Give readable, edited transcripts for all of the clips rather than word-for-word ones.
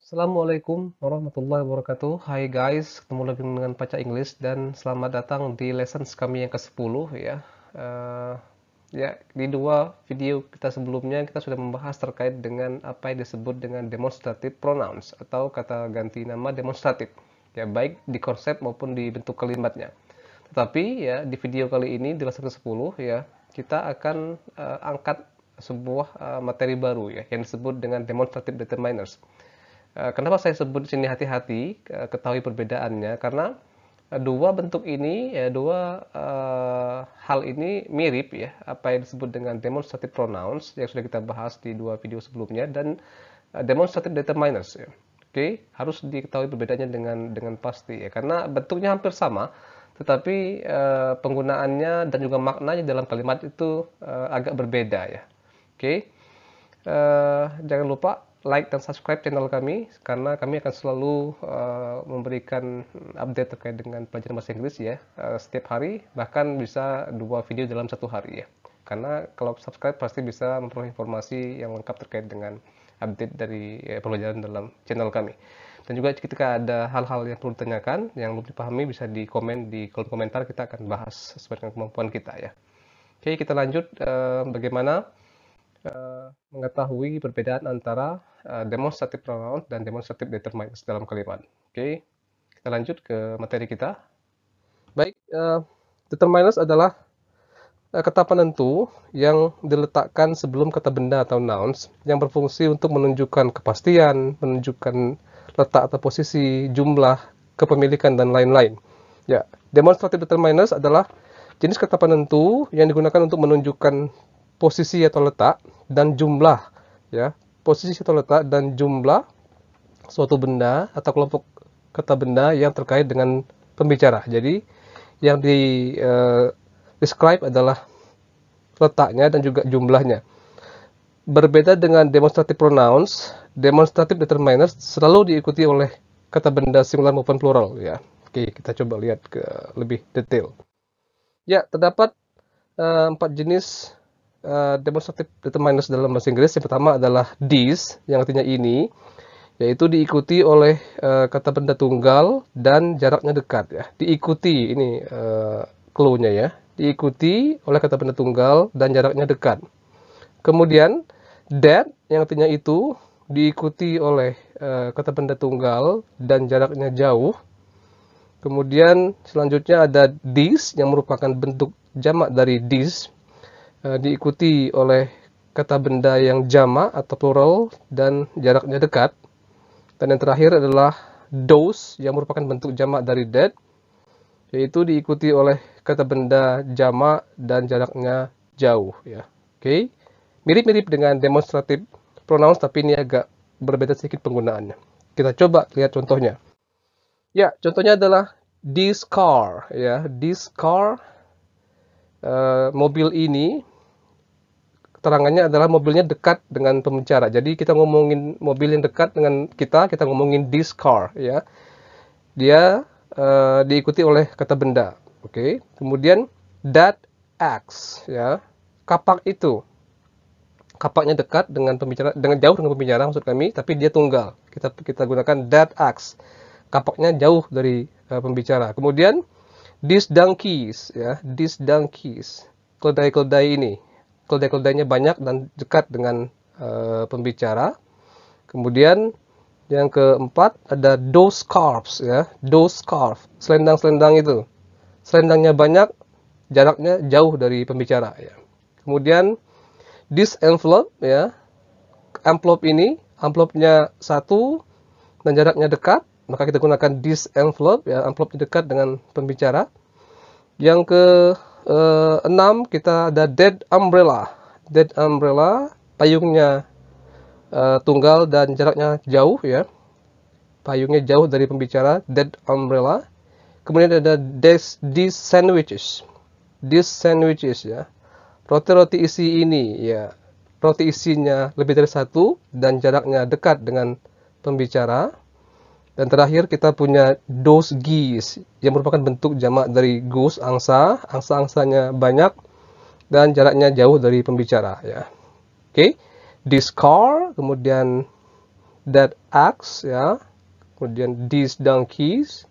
Assalamualaikum warahmatullahi wabarakatuh. Hai guys, ketemu lagi dengan Paca English dan selamat datang di lessons kami yang ke-10 ya. Eh, di dua video kita sebelumnya kita sudah membahas terkait dengan apa yang disebut dengan demonstrative pronouns atau kata ganti nama demonstratif. Ya, baik di konsep maupun di bentuk kalimatnya. Tetapi ya di video kali ini di lesson ke-10 ya, kita akan angkat sebuah materi baru ya yang disebut dengan demonstrative determiners. Kenapa saya sebut di sini hati-hati, ketahui perbedaannya, karena dua bentuk ini, ya, dua hal ini mirip ya, apa yang disebut dengan demonstrative pronouns yang sudah kita bahas di dua video sebelumnya dan demonstrative determiners. Ya. Oke, harus diketahui perbedaannya dengan pasti ya, karena bentuknya hampir sama, tetapi penggunaannya dan juga maknanya dalam kalimat itu agak berbeda ya. Oke, jangan lupa like dan subscribe channel kami karena kami akan selalu memberikan update terkait dengan pelajaran bahasa Inggris ya setiap hari, bahkan bisa 2 video dalam 1 hari ya, karena kalau subscribe pasti bisa memperoleh informasi yang lengkap terkait dengan update dari pelajaran dalam channel kami. Dan juga ketika ada hal-hal yang perlu ditanyakan yang belum dipahami bisa di komen di kolom komentar, kita akan bahas sesuai dengan kemampuan kita ya. Oke, kita lanjut bagaimana mengetahui perbedaan antara demonstrative pronoun dan demonstrative determiners dalam kalimat. Oke, kita lanjut ke materi kita. Baik, determiners adalah kata penentu yang diletakkan sebelum kata benda atau nouns yang berfungsi untuk menunjukkan kepastian, menunjukkan letak atau posisi, jumlah, kepemilikan, dan lain-lain. Ya, demonstrative determiners adalah jenis kata penentu yang digunakan untuk menunjukkan posisi atau letak dan jumlah, ya, posisi atau letak dan jumlah suatu benda atau kelompok kata benda yang terkait dengan pembicara. Jadi yang di describe adalah letaknya dan juga jumlahnya. Berbeda dengan demonstrative pronouns, demonstrative determiners selalu diikuti oleh kata benda singular maupun plural ya. Oke, kita coba lihat ke lebih detail. Ya, terdapat 4 jenis demonstrative determiners dalam bahasa Inggris. Yang pertama adalah this, yang artinya ini, yaitu diikuti oleh kata benda tunggal dan jaraknya dekat ya. Diikuti, ini clue-nya ya. Diikuti oleh kata benda tunggal dan jaraknya dekat. Kemudian that, yang artinya itu, diikuti oleh kata benda tunggal dan jaraknya jauh. Kemudian selanjutnya ada this, yang merupakan bentuk jamak dari this, diikuti oleh kata benda yang jamak atau plural dan jaraknya dekat. Dan yang terakhir adalah those, yang merupakan bentuk jamak dari that, yaitu diikuti oleh kata benda jamak dan jaraknya jauh ya. Oke. Mirip-mirip dengan demonstrative pronouns, tapi ini agak berbeda sedikit penggunaannya. Kita coba lihat contohnya. Ya, contohnya adalah this car ya. This car, mobil ini, keterangannya adalah mobilnya dekat dengan pembicara. Jadi kita ngomongin mobil yang dekat dengan kita ngomongin this car ya. Dia diikuti oleh kata benda. Oke. Kemudian that axe ya. Kapak itu. Kapaknya dekat dengan pembicara, dengan jauh dengan pembicara maksud kami, tapi dia tunggal. Kita gunakan that axe. Kapaknya jauh dari pembicara. Kemudian these donkeys ya. These donkeys. Keledai-keledai ini. Keledai-keledainya banyak dan dekat dengan pembicara. Kemudian yang keempat ada those scarves ya. Those scarf, selendang-selendang itu. Selendangnya banyak, jaraknya jauh dari pembicara ya. Kemudian this envelope ya. Amplop ini, amplopnya satu dan jaraknya dekat, maka kita gunakan this envelope ya, amplopnya dekat dengan pembicara. Yang ke 6 kita ada that umbrella. That umbrella, payungnya tunggal dan jaraknya jauh ya. Payungnya jauh dari pembicara, that umbrella. Kemudian ada these sandwiches. These sandwiches ya. Roti-roti isi ini ya. Roti isinya lebih dari satu dan jaraknya dekat dengan pembicara. Dan terakhir kita punya those geese, yang merupakan bentuk jamak dari goose, angsa. Angsa-angsanya banyak dan jaraknya jauh dari pembicara ya. Oke. This car, kemudian that axe, ya, kemudian these donkeys,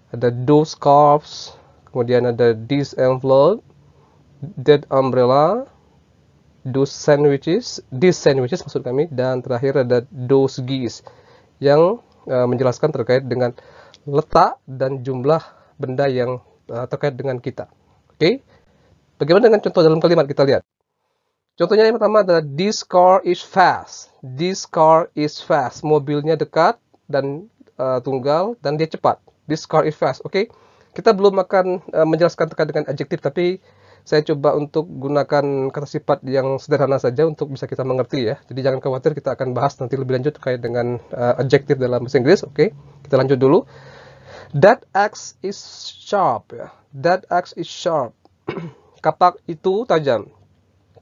ada those calves, kemudian ada this envelope, that umbrella, these sandwiches maksud kami, dan terakhir ada those geese yang menjelaskan terkait dengan letak dan jumlah benda yang terkait dengan kita. Oke. Bagaimana dengan contoh dalam kalimat kita lihat? Contohnya yang pertama adalah this car is fast. This car is fast. Mobilnya dekat dan tunggal dan dia cepat. This car is fast. Oke. Kita belum akan menjelaskan terkait dengan adjektif, tapi saya coba untuk gunakan kata sifat yang sederhana saja untuk bisa kita mengerti ya. Jadi jangan khawatir, kita akan bahas nanti lebih lanjut terkait dengan adjektif dalam bahasa Inggris. Oke. Kita lanjut dulu. That axe is sharp. Ya. That axe is sharp. Kapak itu tajam.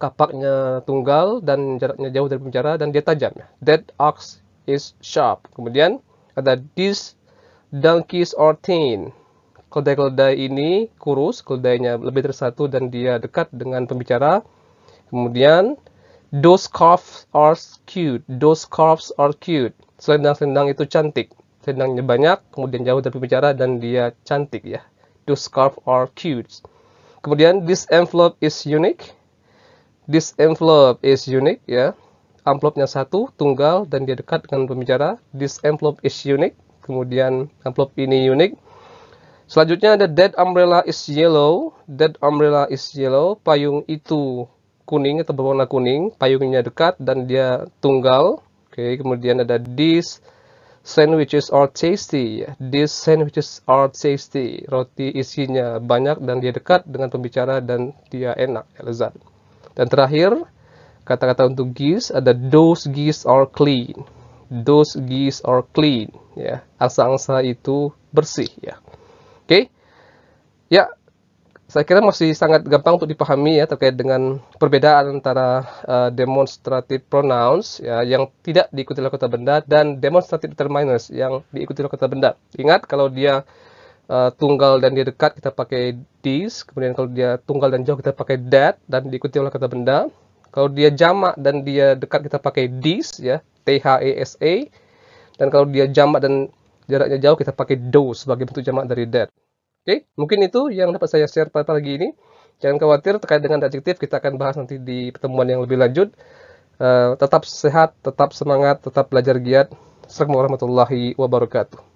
Kapaknya tunggal dan jaraknya jauh dari pembicara dan dia tajam. Ya. That axe is sharp. Kemudian ada these donkeys are thin. Keledai-keledai ini kurus, keledainya lebih dari satu dan dia dekat dengan pembicara. Kemudian those calves are cute. Those calves are cute. Selendang-selendang itu cantik. Selendangnya banyak, kemudian jauh dari pembicara dan dia cantik ya. Those calves are cute. Kemudian this envelope is unique. This envelope is unique ya. Amplopnya satu, tunggal dan dia dekat dengan pembicara. This envelope is unique. Kemudian amplop ini unik. Selanjutnya ada that umbrella is yellow. That umbrella is yellow. Payung itu kuning atau berwarna kuning. Payungnya dekat dan dia tunggal. Oke, kemudian ada these sandwiches are tasty. These sandwiches are tasty. Roti isinya banyak dan dia dekat dengan pembicara dan dia enak, ya, lezat. Dan terakhir, kata-kata untuk geese ada those geese are clean. Those geese are clean. Ya, angsa-angsa itu bersih. Ya, oke. Ya, saya kira masih sangat gampang untuk dipahami ya terkait dengan perbedaan antara demonstrative pronouns ya, yang tidak diikuti oleh kata benda dan demonstrative determiners yang diikuti oleh kata benda. Ingat, kalau dia tunggal dan dia dekat kita pakai this, kemudian kalau dia tunggal dan jauh kita pakai that dan diikuti oleh kata benda. Kalau dia jamak dan dia dekat kita pakai these ya, thesa, dan kalau dia jamak dan jaraknya jauh kita pakai those sebagai bentuk jamak dari that. Oke, mungkin itu yang dapat saya share pada pagi ini. Jangan khawatir terkait dengan adjektif, kita akan bahas nanti di pertemuan yang lebih lanjut. Tetap sehat, tetap semangat, tetap belajar giat. Assalamualaikum warahmatullahi wabarakatuh.